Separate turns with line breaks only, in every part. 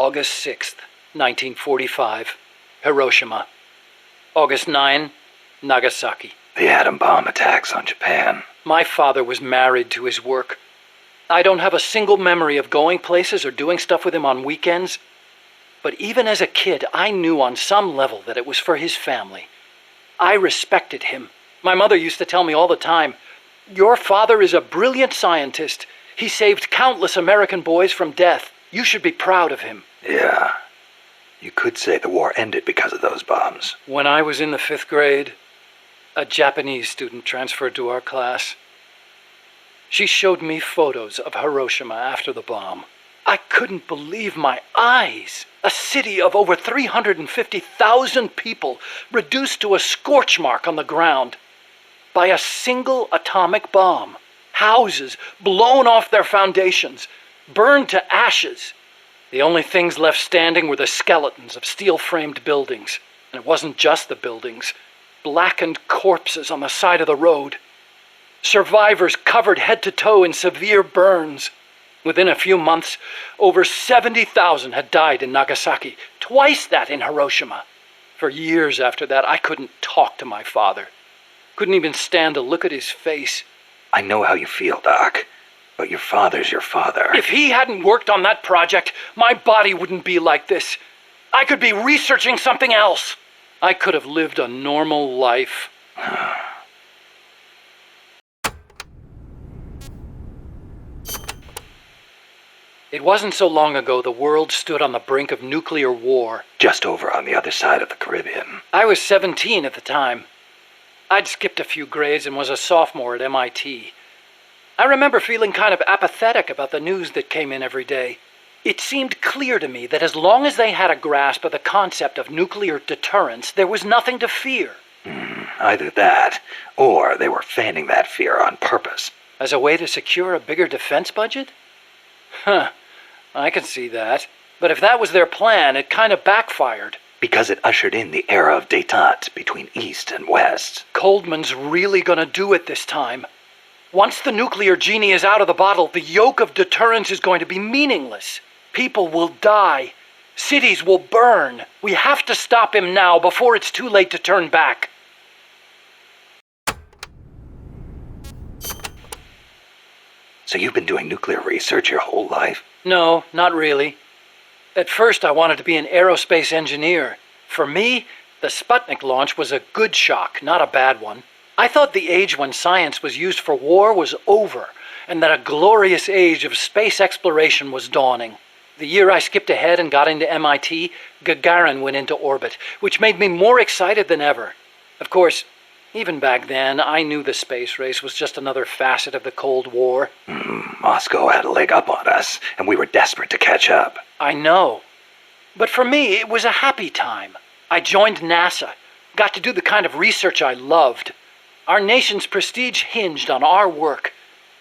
August 6th, 1945, Hiroshima. August 9, Nagasaki.
The atom bomb attacks on Japan.
My father was married to his work. I don't have a single memory of going places or doing stuff with him on weekends. But even as a kid, I knew on some level that it was for his family. I respected him. My mother used to tell me all the time, "Your father is a brilliant scientist. He saved countless American boys from death. You should be proud of him."
Yeah. You could say the war ended because of those bombs.
When I was in the 5th grade, a Japanese student transferred to our class. She showed me photos of Hiroshima after the bomb. I couldn't believe my eyes. A city of over 350,000 people reduced to a scorch mark on the ground by a single atomic bomb. Houses blown off their foundations, burned to ashes. The only things left standing were the skeletons of steel-framed buildings. And it wasn't just the buildings. Blackened corpses on the side of the road. Survivors covered head to toe in severe burns. Within a few months, over 70,000 had died in Nagasaki, twice that in Hiroshima. For years after that, I couldn't talk to my father. Couldn't even stand to look at his face.
I know how you feel, Doc. But your father's your father.
If he hadn't worked on that project, my body wouldn't be like this. I could be researching something else. I could have lived a normal life. It wasn't so long ago the world stood on the brink of nuclear war.
Just over on the other side of the Caribbean.
I was 17 at the time. I'd skipped a few grades and was a sophomore at MIT. I remember feeling kind of apathetic about the news that came in every day. It seemed clear to me that as long as they had a grasp of the concept of nuclear deterrence, there was nothing to fear.
Either that, or they were fanning that fear on purpose.
As a way to secure a bigger defense budget? Huh. I can see that. But if that was their plan, it kind of backfired.
Because it ushered in the era of détente between East and West.
Coldman's really gonna do it this time. Once the nuclear genie is out of the bottle, the yoke of deterrence is going to be meaningless. People will die. Cities will burn. We have to stop him now before it's too late to turn back.
So you've been doing nuclear research your whole life?
No, not really. At first I wanted to be an aerospace engineer. For me, the Sputnik launch was a good shock, not a bad one. I thought the age when science was used for war was over, and that a glorious age of space exploration was dawning. The year I skipped ahead and got into MIT, Gagarin went into orbit, which made me more excited than ever. Of course, even back then, I knew the space race was just another facet of the Cold War.
Moscow had a leg up on us, and we were desperate to catch up.
I know. But for me, it was a happy time. I joined NASA, got to do the kind of research I loved. Our nation's prestige hinged on our work.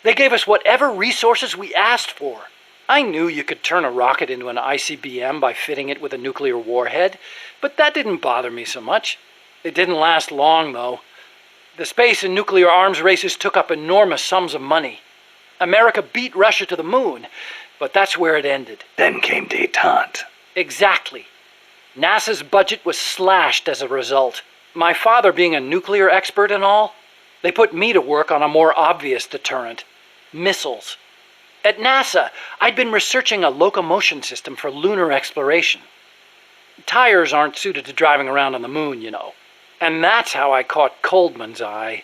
They gave us whatever resources we asked for. I knew you could turn a rocket into an ICBM by fitting it with a nuclear warhead, but that didn't bother me so much. It didn't last long, though. The space and nuclear arms races took up enormous sums of money. America beat Russia to the moon, but that's where it ended.
Then came détente.
Exactly. NASA's budget was slashed as a result. My father being a nuclear expert and all, they put me to work on a more obvious deterrent: missiles. At NASA, I'd been researching a locomotion system for lunar exploration. Tires aren't suited to driving around on the moon, you know. And that's how I caught Coldman's eye.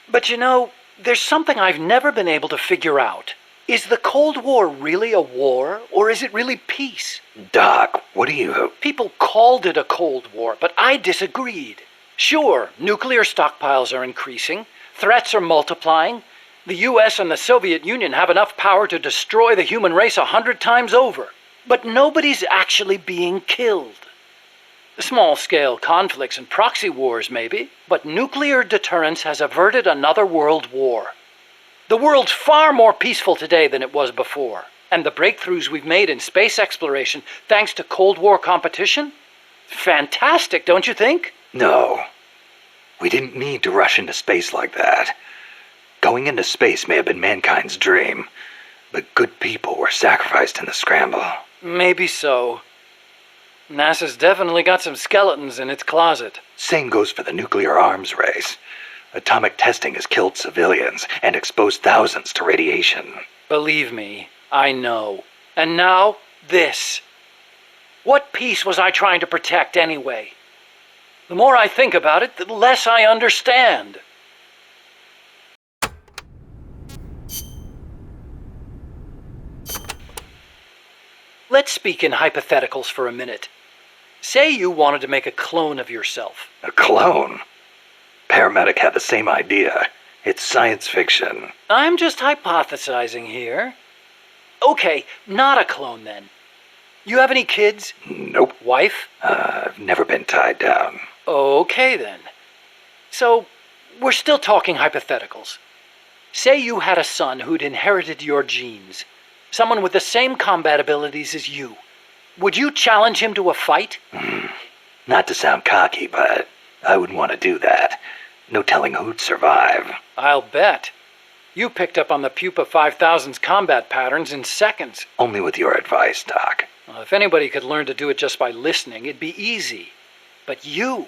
But you know, there's something I've never been able to figure out. Is the Cold War really a war, or is it really peace?
Doc, what do you...
People called it a Cold War, but I disagreed. Sure, nuclear stockpiles are increasing, threats are multiplying. The US and the Soviet Union have enough power to destroy the human race 100 times over. But nobody's actually being killed. Small-scale conflicts and proxy wars, maybe, but nuclear deterrence has averted another world war. The world's far more peaceful today than it was before, and the breakthroughs we've made in space exploration, thanks to Cold War competition? Fantastic, don't you think?
No. We didn't need to rush into space like that. Go Going into space may have been mankind's dream, but good people were sacrificed in the scramble.
Maybe so. NASA's definitely got some skeletons in its closet.
Same goes for the nuclear arms race. Atomic testing has killed civilians and exposed thousands to radiation.
Believe me, I know. And now, this. What peace was I trying to protect anyway? The more I think about it, the less I understand. Let's speak in hypotheticals for a minute. Say you wanted to make a clone of yourself.
A clone? Paramedic had the same idea. It's science fiction.
I'm just hypothesizing here. Okay, not a clone then. You have any kids?
Nope.
Wife?
I've never been tied down.
Okay then. So, we're still talking hypotheticals. Say you had a son who'd inherited your genes. Someone with the same combat abilities as you. Would you challenge him to a fight?
Not to sound cocky, but I wouldn't want to do that. No telling who'd survive.
I'll bet. You picked up on the Pupa 5000's combat patterns in seconds.
Only with your advice, Doc.
Well, if anybody could learn to do it just by listening, it'd be easy. But you're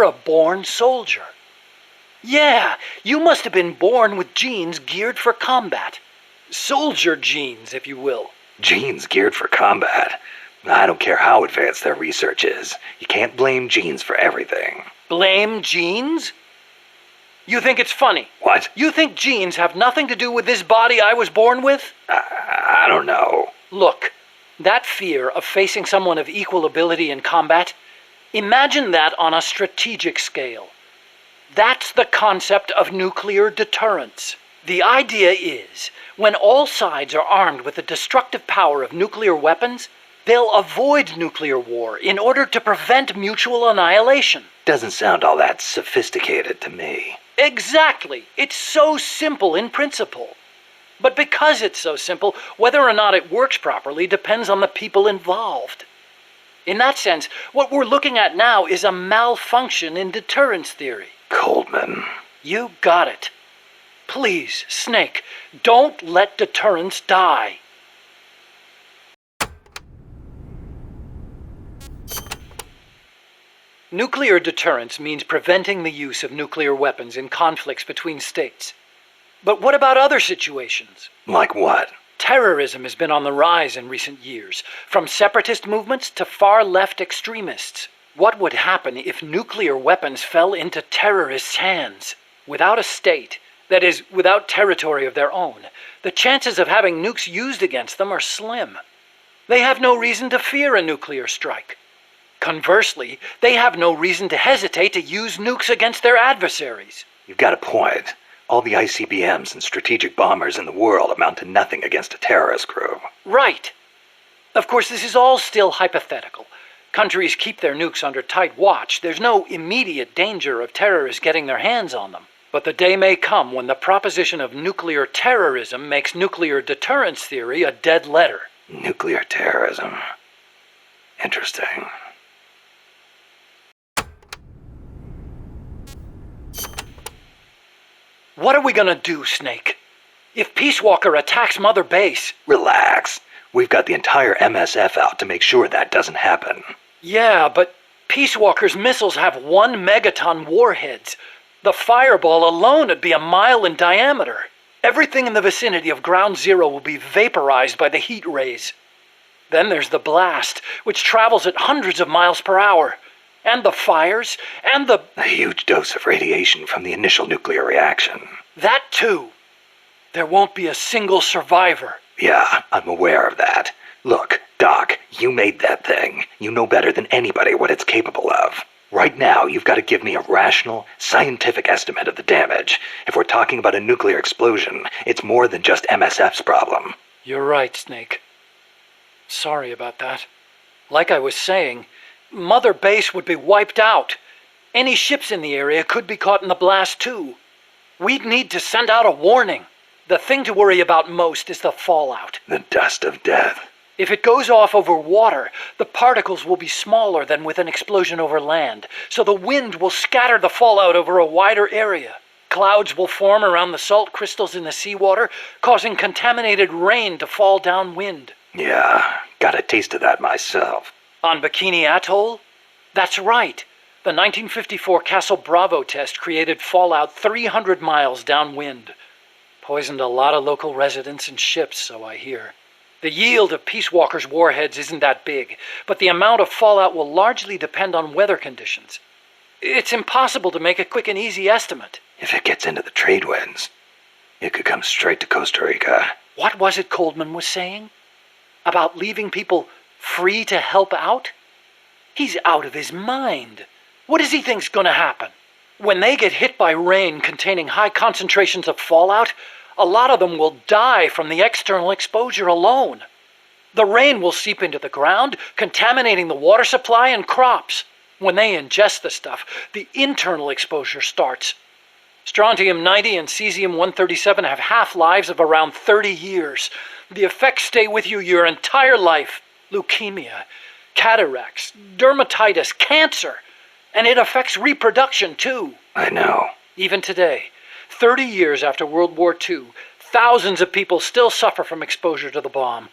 a born soldier. Yeah, you must have been born with genes geared for combat. Soldier genes, if you will.
Genes geared for combat? I don't care how advanced their research is. You can't blame genes for everything.
Blame genes? You think it's funny?
What?
You think genes have nothing to do with this body I was born with?
I don't know.
Look, that fear of facing someone of equal ability in combat, imagine that on a strategic scale. That's the concept of nuclear deterrence. The idea is, when all sides are armed with the destructive power of nuclear weapons, they'll avoid nuclear war in order to prevent mutual annihilation.
Doesn't sound all that sophisticated to me.
Exactly. It's so simple in principle. But because it's so simple, whether or not it works properly depends on the people involved. In that sense, what we're looking at now is a malfunction in deterrence theory.
Coldman.
You got it. Please, Snake, don't let deterrence die. Nuclear deterrence means preventing the use of nuclear weapons in conflicts between states. But what about other situations?
Like what?
Terrorism has been on the rise in recent years, from separatist movements to far-left extremists. What would happen if nuclear weapons fell into terrorists' hands? Without a state, that is, without territory of their own, the chances of having nukes used against them are slim. They have no reason to fear a nuclear strike. Conversely, they have no reason to hesitate to use nukes against their adversaries.
You've got a point. All the ICBMs and strategic bombers in the world amount to nothing against a terrorist group.
Right. Of course, this is all still hypothetical. Countries keep their nukes under tight watch. There's no immediate danger of terrorists getting their hands on them. But the day may come when the proposition of nuclear terrorism makes nuclear deterrence theory a dead letter.
Nuclear terrorism. Interesting.
What are we gonna do, Snake? If Peace Walker attacks Mother Base...
Relax. We've got the entire MSF out to make sure that doesn't happen.
Yeah, but Peace Walker's missiles have 1 megaton warheads. The fireball alone would be a mile in diameter. Everything in the vicinity of Ground Zero will be vaporized by the heat rays. Then there's the blast, which travels at hundreds of miles per hour. And the fires, and the...
A huge dose of radiation from the initial nuclear reaction.
That too. There won't be a single survivor.
Yeah, I'm aware of that. Look, Doc, you made that thing. You know better than anybody what it's capable of. Right now, you've got to give me a rational, scientific estimate of the damage. If we're talking about a nuclear explosion, it's more than just MSF's problem.
You're right, Snake. Sorry about that. Like I was saying, Mother Base would be wiped out. Any ships in the area could be caught in the blast too. We'd need to send out a warning. The thing to worry about most is the fallout.
The dust of death.
If it goes off over water, the particles will be smaller than with an explosion over land, so the wind will scatter the fallout over a wider area. clouds will form around the salt crystals in the seawater, causing contaminated rain to fall downwind.
Yeah, got a taste of that myself.
On Bikini Atoll? That's right. The 1954 Castle Bravo test created fallout 300 miles downwind. Poisoned a lot of local residents and ships, so I hear. The yield of Peace Walker's warheads isn't that big, but the amount of fallout will largely depend on weather conditions. It's impossible to make a quick and easy estimate.
If it gets into the trade winds, it could come straight to Costa Rica.
What was it Coldman was saying? About leaving people free to help out? He's out of his mind. What does he think's gonna happen? When they get hit by rain containing high concentrations of fallout, a lot of them will die from the external exposure alone. The rain will seep into the ground, contaminating the water supply and crops. When they ingest the stuff, the internal exposure starts. Strontium-90 and cesium-137 have half-lives of around 30 years. The effects stay with you your entire life. Leukemia, cataracts, dermatitis, cancer. And it affects reproduction, too.
I know.
Even today, 30 years after World War II, thousands of people still suffer from exposure to the bomb.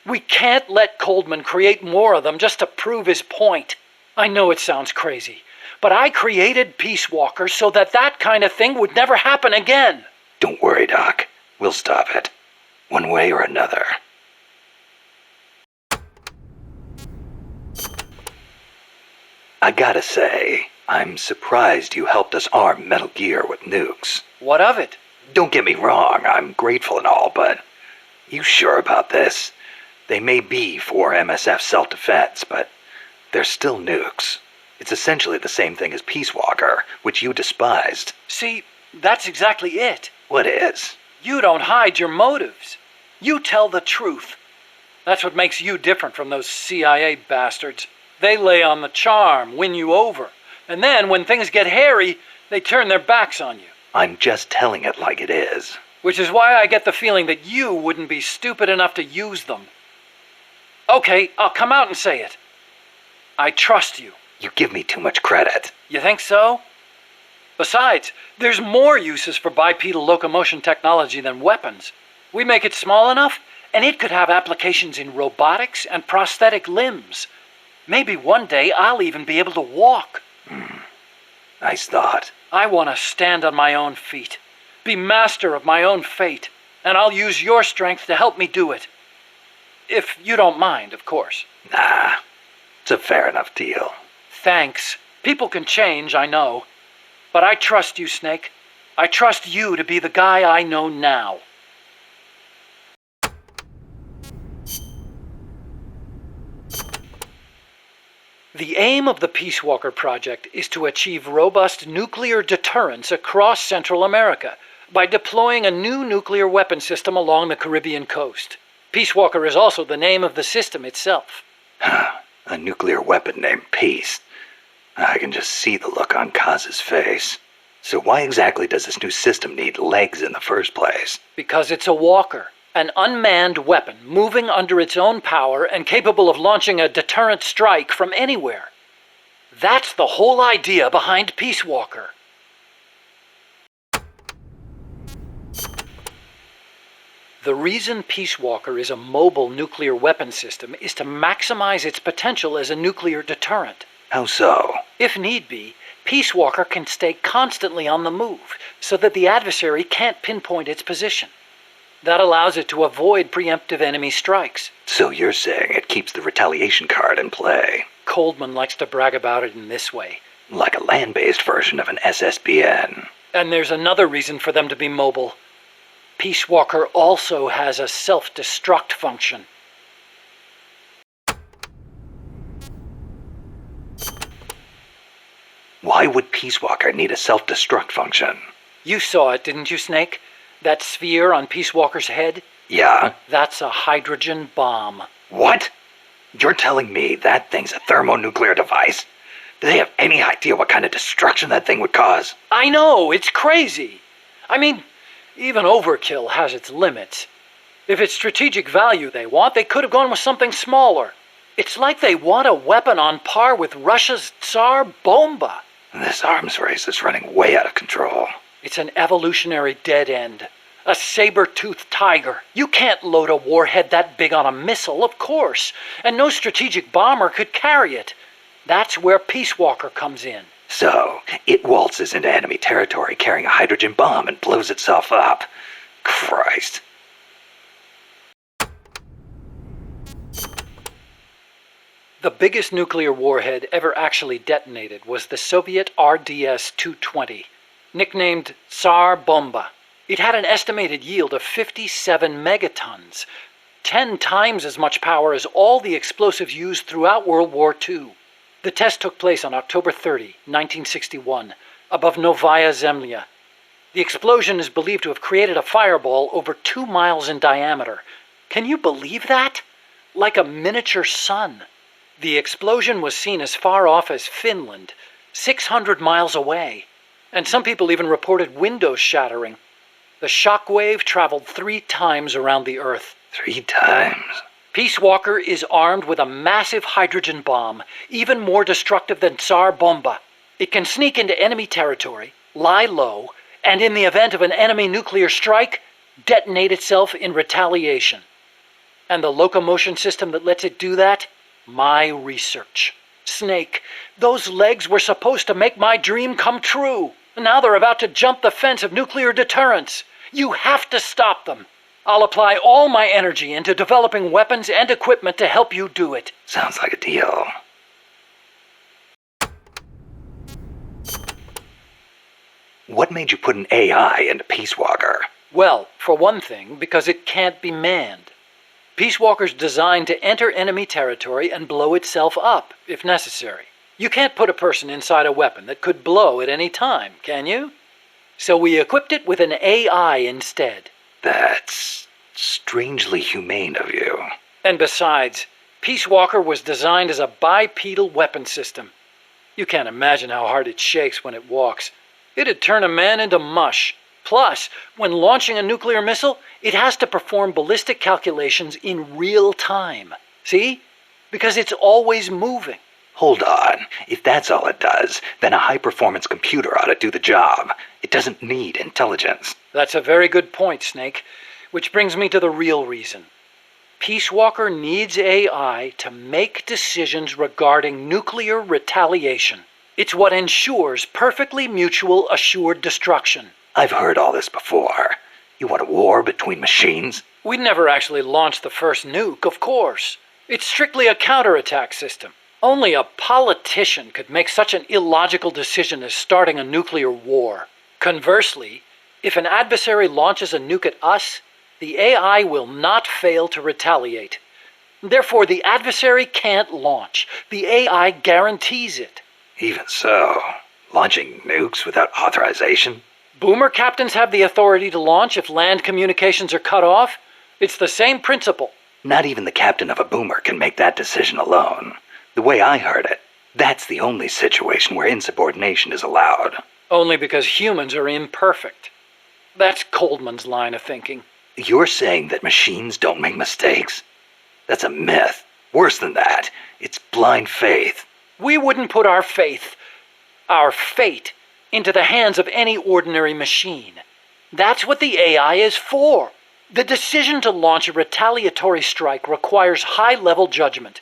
We can't let Coldman create more of them just to prove his point. I know it sounds crazy, but I created Peace Walker so that that kind of thing would never happen again.
Don't worry, Doc. We'll stop it. One way or another. I gotta say, I'm surprised you helped us arm Metal Gear with nukes.
What of it?
Don't get me wrong, I'm grateful and all, but you sure about this? They may be for MSF self-defense, but they're still nukes. It's essentially the same thing as Peace Walker, which you despised.
See, that's exactly it.
What is?
You don't hide your motives. You tell the truth. That's what makes you different from those CIA bastards. They lay on the charm, win you over. And then, when things get hairy, they turn their backs on you.
I'm just telling it like it is.
Which is why I get the feeling that you wouldn't be stupid enough to use them. Okay, I'll come out and say it. I trust you.
You give me too much credit.
You think so? Besides, there's more uses for bipedal locomotion technology than weapons. We make it small enough, and it could have applications in robotics and prosthetic limbs. Maybe one day I'll even be able to walk.
Nice thought.
I want to stand on my own feet, be master of my own fate, and I'll use your strength to help me do it. If you don't mind, of course.
Nah, it's a fair enough deal.
Thanks. People can change, I know. But I trust you, Snake. I trust you to be the guy I know now. The aim of the Peace Walker project is to achieve robust nuclear deterrence across Central America by deploying a new nuclear weapon system along the Caribbean coast. Peace Walker is also the name of the system itself.
A nuclear weapon named Peace. I can just see the look on Kaz's face. So why exactly does this new system need legs in the first place?
Because it's a walker. An unmanned weapon moving under its own power and capable of launching a deterrent strike from anywhere. That's the whole idea behind Peace Walker. The reason Peace Walker is a mobile nuclear weapon system is to maximize its potential as a nuclear deterrent.
How so?
If need be, Peace Walker can stay constantly on the move so that the adversary can't pinpoint its position. That allows it to avoid preemptive enemy strikes.
So you're saying it keeps the retaliation card in play?
Coldman likes to brag about it in this way.
Like a land-based version of an SSBN.
And there's another reason for them to be mobile. Peace Walker also has a self-destruct function.
Why would Peace Walker need a self-destruct function?
You saw it, didn't you, Snake? That sphere on Peace Walker's head?
Yeah?
That's a hydrogen bomb.
What? You're telling me that thing's a thermonuclear device? Do they have any idea what kind of destruction that thing would cause?
I know, it's crazy. I mean, even overkill has its limits. If it's strategic value they want, they could have gone with something smaller. It's like they want a weapon on par with Russia's Tsar Bomba.
This arms race is running way out of control.
It's an evolutionary dead end. A saber-toothed tiger. You can't load a warhead that big on a missile, of course, and no strategic bomber could carry it. That's where Peace Walker comes in.
So, it waltzes into enemy territory carrying a hydrogen bomb and blows itself up. Christ.
The biggest nuclear warhead ever actually detonated was the Soviet RDS-220, nicknamed Tsar Bomba. It had an estimated yield of 57 megatons, 10 times as much power as all the explosives used throughout World War II. The test took place on October 30, 1961, above Novaya Zemlya. The explosion is believed to have created a fireball over 2 miles in diameter. Can you believe that? Like a miniature sun. The explosion was seen as far off as Finland, 600 miles away, and some people even reported windows shattering. The shock wave traveled 3 times around the Earth.
3 times?
Peace Walker is armed with a massive hydrogen bomb, even more destructive than Tsar Bomba. It can sneak into enemy territory, lie low, and in the event of an enemy nuclear strike, detonate itself in retaliation. And the locomotion system that lets it do that? My research. Snake, those legs were supposed to make my dream come true. Now they're about to jump the fence of nuclear deterrence. You have to stop them. I'll apply all my energy into developing weapons and equipment to help you do it.
Sounds like a deal. What made you put an AI into Peace Walker?
Well, for one thing, because it can't be manned. Peace Walker's designed to enter enemy territory and blow itself up, if necessary. You can't put a person inside a weapon that could blow at any time, can you? So we equipped it with an AI instead.
That's strangely humane of you.
And besides, Peace Walker was designed as a bipedal weapon system. You can't imagine how hard it shakes when it walks. It'd turn a man into mush. Plus, when launching a nuclear missile, it has to perform ballistic calculations in real time. See? Because it's always moving.
Hold on. If that's all it does, then a high-performance computer ought to do the job. It doesn't need intelligence.
That's a very good point, Snake. Which brings me to the real reason. Peace Walker needs AI to make decisions regarding nuclear retaliation. It's what ensures perfectly mutual assured destruction.
I've heard all this before. You want a war between machines?
We'd never actually launched the first nuke, of course. It's strictly a counterattack system. Only a politician could make such an illogical decision as starting a nuclear war. Conversely, if an adversary launches a nuke at us, the AI will not fail to retaliate. Therefore, the adversary can't launch. The AI guarantees it.
Even so, launching nukes without authorization?
Boomer captains have the authority to launch if land communications are cut off. It's the same principle.
Not even the captain of a boomer can make that decision alone. The way I heard it, that's the only situation where insubordination is allowed.
Only because humans are imperfect. That's Coldman's line of thinking.
You're saying that machines don't make mistakes? That's a myth. Worse than that, it's blind faith.
We wouldn't put our fate, into the hands of any ordinary machine. That's what the AI is for. The decision to launch a retaliatory strike requires high-level judgment.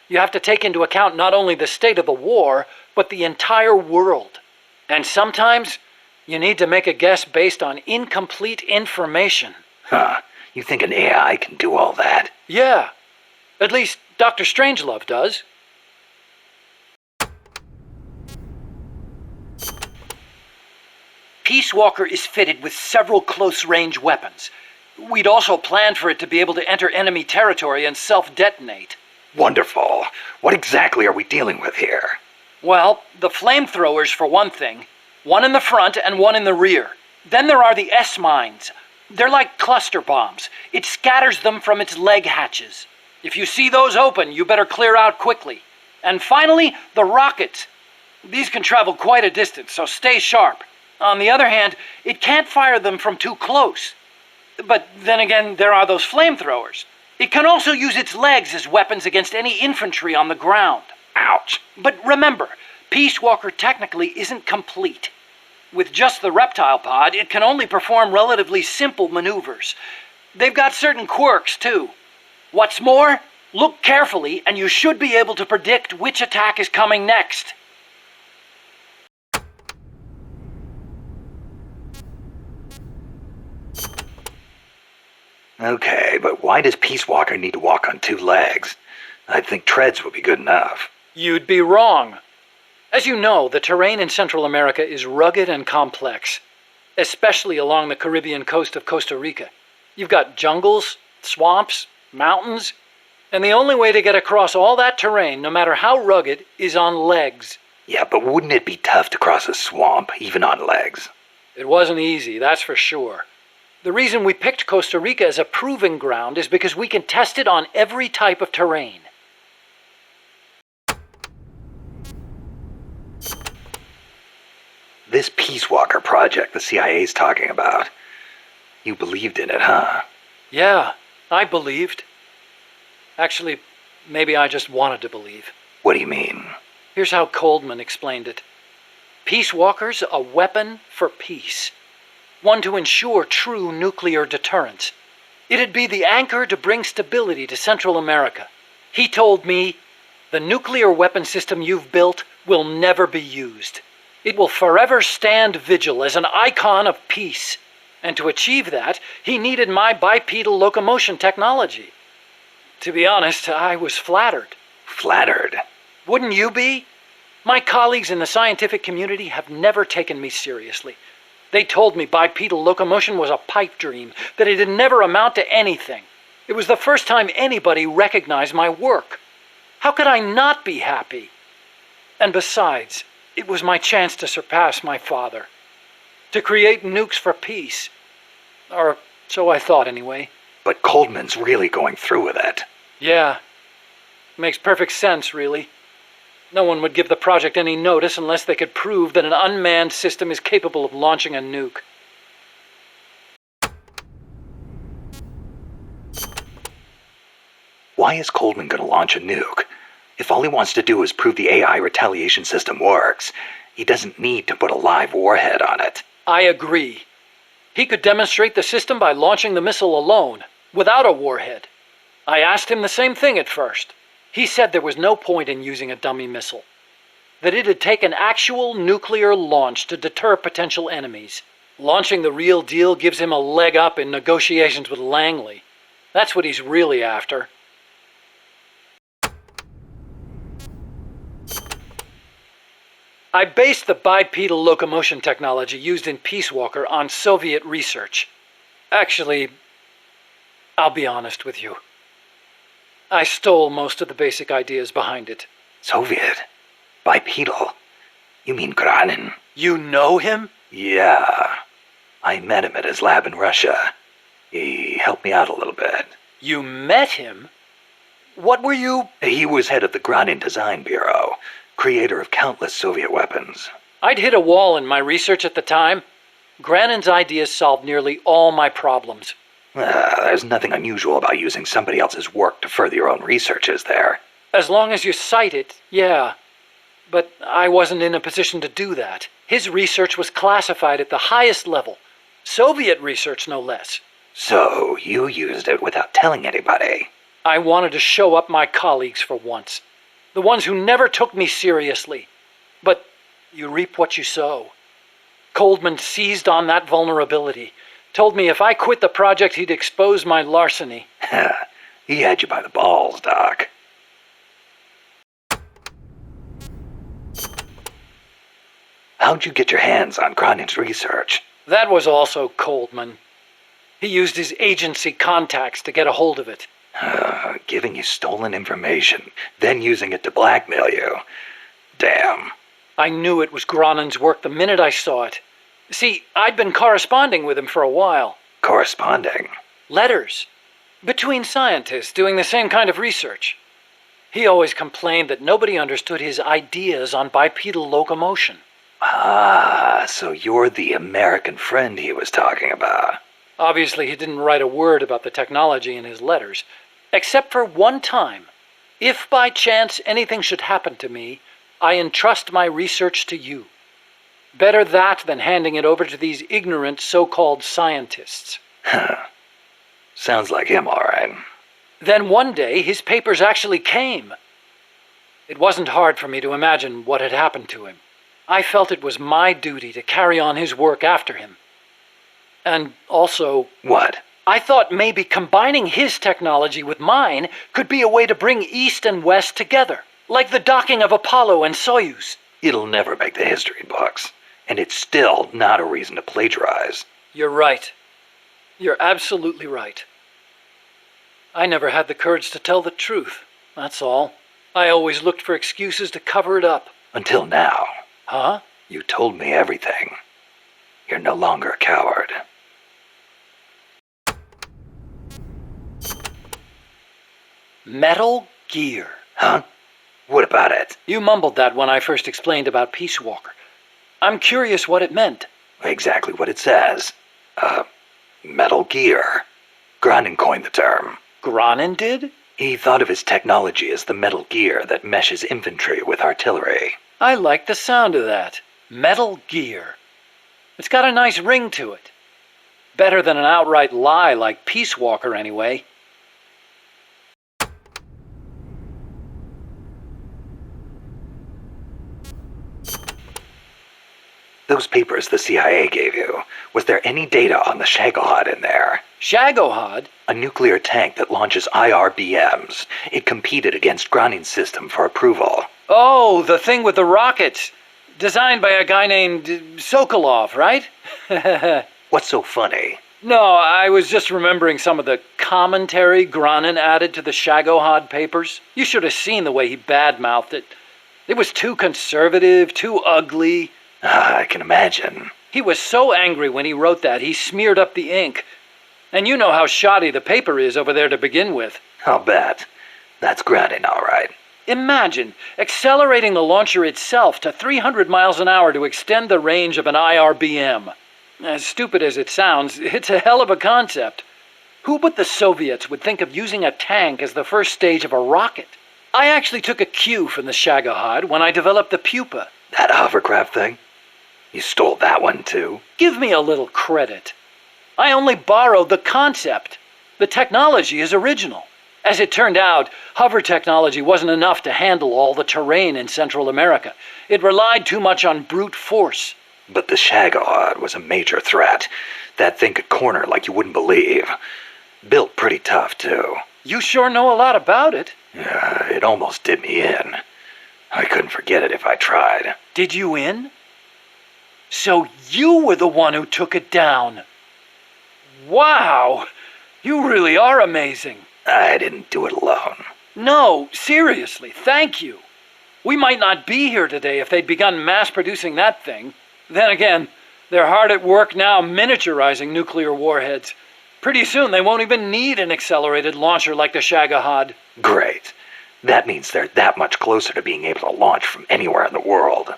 You have to take into account not only the state of the war, but the entire world. And sometimes, you need to make a guess based on incomplete information.
Huh. You think an AI can do all that?
Yeah. At least Dr. Strangelove does. Peace Walker is fitted with several close-range weapons. We'd also planned for it to be able to enter enemy territory and self-detonate.
Wonderful. What exactly are we dealing with here?
Well, the flamethrowers for one thing. One in the front and one in the rear. Then there are the S-mines. They're like cluster bombs. It scatters them from its leg hatches. If you see those open, you better clear out quickly. And finally, the rockets. These can travel quite a distance, so stay sharp. On the other hand, it can't fire them from too close. But then again, there are those flamethrowers. It can also use its legs as weapons against any infantry on the ground.
Ouch.
But remember, Peace Walker technically isn't complete. With just the reptile pod, it can only perform relatively simple maneuvers. They've got certain quirks, too. What's more, look carefully and you should be able to predict which attack is coming next.
Okay, but why does Peace Walker need to walk on 2 legs? I think treads would be good enough.
You'd be wrong. As you know, the terrain in Central America is rugged and complex, especially along the Caribbean coast of Costa Rica. You've got jungles, swamps, mountains, and the only way to get across all that terrain, no matter how rugged, is on legs.
Yeah, but wouldn't it be tough to cross a swamp, even on legs?
It wasn't easy, that's for sure. The reason we picked Costa Rica as a proving ground is because we can test it on every type of terrain.
This Peace Walker project the CIA's talking about. You believed in it, huh?
Yeah, I believed. Actually, maybe I just wanted to believe.
What do you mean?
Here's how Coldman explained it. Peace Walker's a weapon for peace. One to ensure true nuclear deterrence. It'd be the anchor to bring stability to Central America. He told me, the nuclear weapon system you've built will never be used. It will forever stand vigil as an icon of peace. And to achieve that, he needed my bipedal locomotion technology. To be honest, I was flattered.
Flattered?
Wouldn't you be? My colleagues in the scientific community have never taken me seriously. They told me bipedal locomotion was a pipe dream, that it'd never amount to anything. It was the first time anybody recognized my work. How could I not be happy? And besides, it was my chance to surpass my father. To create nukes for peace. Or so I thought anyway.
But Coldman's really going through with it.
Yeah. Makes perfect sense, really. No one would give the project any notice unless they could prove that an unmanned system is capable of launching a nuke.
Why is Coldman going to launch a nuke? If all he wants to do is prove the AI retaliation system works, he doesn't need to put a live warhead on it.
I agree. He could demonstrate the system by launching the missile alone, without a warhead. I asked him the same thing at first. He said there was no point in using a dummy missile. That it'd take an actual nuclear launch to deter potential enemies. Launching the real deal gives him a leg up in negotiations with Langley. That's what he's really after. I based the bipedal locomotion technology used in Peace Walker on Soviet research. Actually, I'll be honest with you. I stole most of the basic ideas behind it.
Soviet? Bipedal? You mean Granin?
You know him?
Yeah. I met him at his lab in Russia. He helped me out a little bit.
You met him? What were you...
He was head of the Granin Design Bureau, creator of countless Soviet weapons.
I'd hit a wall in my research at the time. Granin's ideas solved nearly all my problems.
There's nothing unusual about using somebody else's work to further your own research, is there?
As long as you cite it, yeah. But I wasn't in a position to do that. His research was classified at the highest level. Soviet research, no less.
So, you used it without telling anybody?
I wanted to show up my colleagues for once. The ones who never took me seriously. But you reap what you sow. Coldman seized on that vulnerability. Told me if I quit the project, he'd expose my larceny.
He had you by the balls, Doc. How'd you get your hands on Granin's research?
That was also Coldman. He used his agency contacts to get a hold of it.
Giving you stolen information, then using it to blackmail you. Damn.
I knew it was Granin's work the minute I saw it. See, I'd been corresponding with him for a while.
Corresponding?
Letters. Between scientists doing the same kind of research. He always complained that nobody understood his ideas on bipedal locomotion.
Ah, so you're the American friend he was talking about.
Obviously, he didn't write a word about the technology in his letters. Except for one time. If by chance anything should happen to me, I entrust my research to you. Better that than handing it over to these ignorant so-called scientists.
Sounds like him, all right.
Then one day, his papers actually came. It wasn't hard for me to imagine what had happened to him. I felt it was my duty to carry on his work after him. And also...
What?
I thought maybe combining his technology with mine could be a way to bring East and West together, like the docking of Apollo and Soyuz.
It'll never make the history books, and it's still not a reason to plagiarize.
You're right. You're absolutely right. I never had the courage to tell the truth, that's all. I always looked for excuses to cover it up.
Until now.
Huh?
You told me everything. You're no longer a coward.
Metal Gear.
Huh? What about it?
You mumbled that when I first explained about Peace Walker. I'm curious what it meant.
Exactly what it says. Metal Gear. Granin coined the term.
Granin did?
He thought of his technology as the metal gear that meshes infantry with artillery.
I like the sound of that. Metal Gear. It's got a nice ring to it. Better than an outright lie like Peace Walker, anyway.
Those papers the CIA gave you, was there any data on the Shagohod in there?
Shagohod?
A nuclear tank that launches IRBMs. It competed against Granin's system for approval.
Oh, the thing with the rockets. Designed by a guy named Sokolov, right?
What's so funny?
No, I was just remembering some of the commentary Granin added to the Shagohod papers. You should have seen the way he badmouthed it. It was too conservative, too ugly.
I can imagine.
He was so angry when he wrote that, he smeared up the ink. And you know how shoddy the paper is over there to begin with.
I'll bet. That's Granin, all right.
Imagine accelerating the launcher itself to 300 miles an hour to extend the range of an IRBM. As stupid as it sounds, it's a hell of a concept. Who but the Soviets would think of using a tank as the first stage of a rocket? I actually took a cue from the Shagohod when I developed the Pupa.
That hovercraft thing? You stole that one, too?
Give me a little credit. I only borrowed the concept. The technology is original. As it turned out, hover technology wasn't enough to handle all the terrain in Central America. It relied too much on brute force.
But the Shagohod was a major threat. That thing could corner like you wouldn't believe. Built pretty tough, too.
You sure know a lot about it.
Yeah, it almost did me in. I couldn't forget it if I tried.
Did you in? So you were the one who took it down. Wow! You really are amazing.
I didn't do it alone.
No, seriously, thank you. We might not be here today if they'd begun mass-producing that thing. Then again, they're hard at work now miniaturizing nuclear warheads. Pretty soon they won't even need an accelerated launcher like the Shagohod.
Great. That means they're that much closer to being able to launch from anywhere in the world.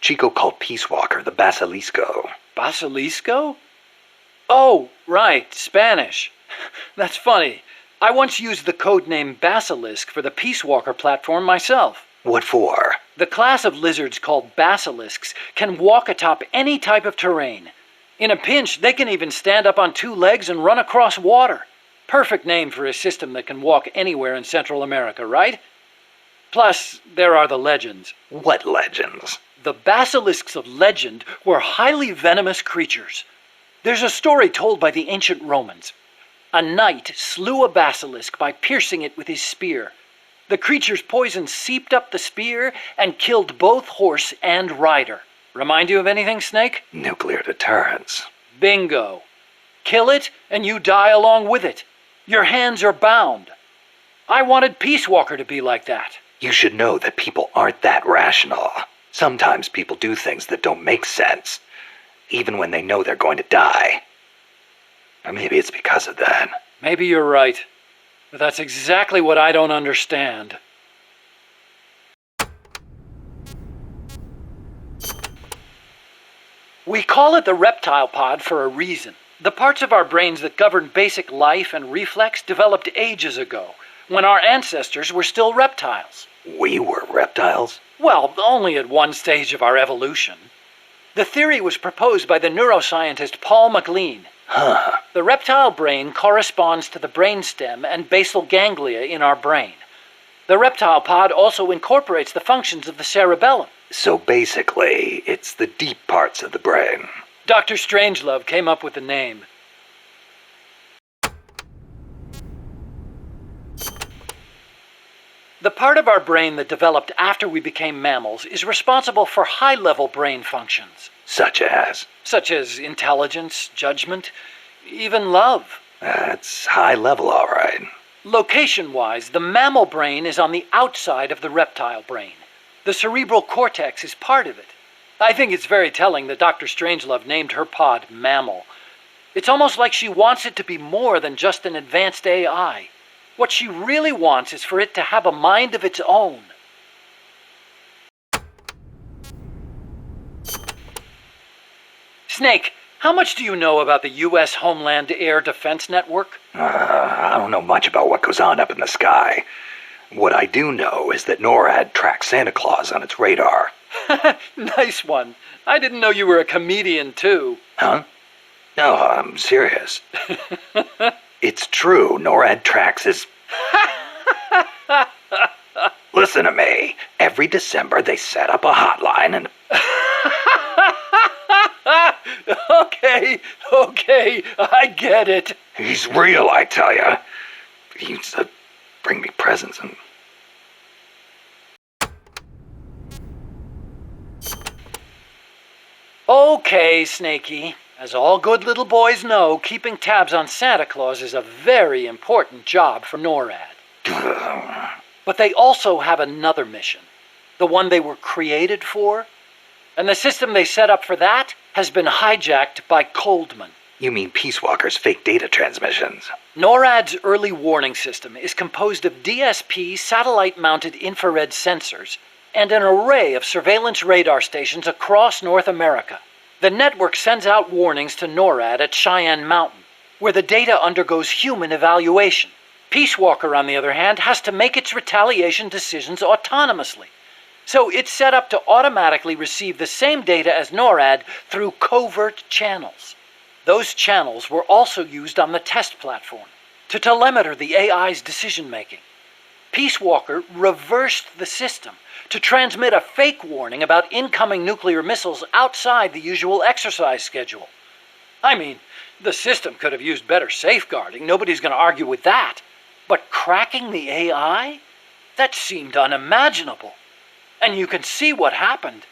Chico called Peace Walker the Basilisco.
Basilisco? Oh, right, Spanish. That's funny. I once used the codename Basilisk for the Peace Walker platform myself.
What for?
The class of lizards called basilisks can walk atop any type of terrain. In a pinch, they can even stand up on two legs and run across water. Perfect name for a system that can walk anywhere in Central America, right? Plus, there are the legends.
What legends?
The basilisks of legend were highly venomous creatures. There's a story told by the ancient Romans. A knight slew a basilisk by piercing it with his spear. The creature's poison seeped up the spear and killed both horse and rider. Remind you of anything, Snake?
Nuclear deterrence.
Bingo. Kill it and you die along with it. Your hands are bound. I wanted Peace Walker to be like that.
You should know that people aren't that rational. Sometimes people do things that don't make sense, even when they know they're going to die. Or maybe it's because of that.
Maybe you're right, but that's exactly what I don't understand. We call it the reptile pod for a reason. The parts of our brains that govern basic life and reflex developed ages ago, when our ancestors were still reptiles.
We were reptiles?
Well, only at one stage of our evolution. The theory was proposed by the neuroscientist Paul MacLean.
Huh.
The reptile brain corresponds to the brainstem and basal ganglia in our brain. The reptile pod also incorporates the functions of the cerebellum.
So basically, it's the deep parts of the brain.
Dr. Strangelove came up with the name. The part of our brain that developed after we became mammals is responsible for high-level brain functions.
Such as?
Such as intelligence, judgment, even love.
That's high level, all right.
Location-wise, the mammal brain is on the outside of the reptile brain. The cerebral cortex is part of it. I think it's very telling that Dr. Strangelove named her pod Mammal. It's almost like she wants it to be more than just an advanced AI. What she really wants is for it to have a mind of its own. Snake, how much do you know about the U.S. Homeland Air Defense Network?
I don't know much about what goes on up in the sky. What I do know is that NORAD tracks Santa Claus on its radar.
Nice one. I didn't know you were a comedian, too.
Huh? No, I'm serious. It's true, NORAD tracks his... Listen to me. Every December they set up a hotline and...
Okay, I get it.
He's real, I tell ya. He used to bring me presents and...
Okay, Snakey. As all good little boys know, keeping tabs on Santa Claus is a very important job for NORAD. But they also have another mission, the one they were created for. And the system they set up for that has been hijacked by Coldman.
You mean Peace Walker's fake data transmissions?
NORAD's early warning system is composed of DSP satellite-mounted infrared sensors and an array of surveillance radar stations across North America. The network sends out warnings to NORAD at Cheyenne Mountain, where the data undergoes human evaluation. Peace Walker, on the other hand, has to make its retaliation decisions autonomously. So it's set up to automatically receive the same data as NORAD through covert channels. Those channels were also used on the test platform to telemeter the AI's decision-making. Peace Walker reversed the system to transmit a fake warning about incoming nuclear missiles outside the usual exercise schedule. I mean, the system could have used better safeguarding. Nobody's going to argue with that. But cracking the AI? That seemed unimaginable. And you can see what happened.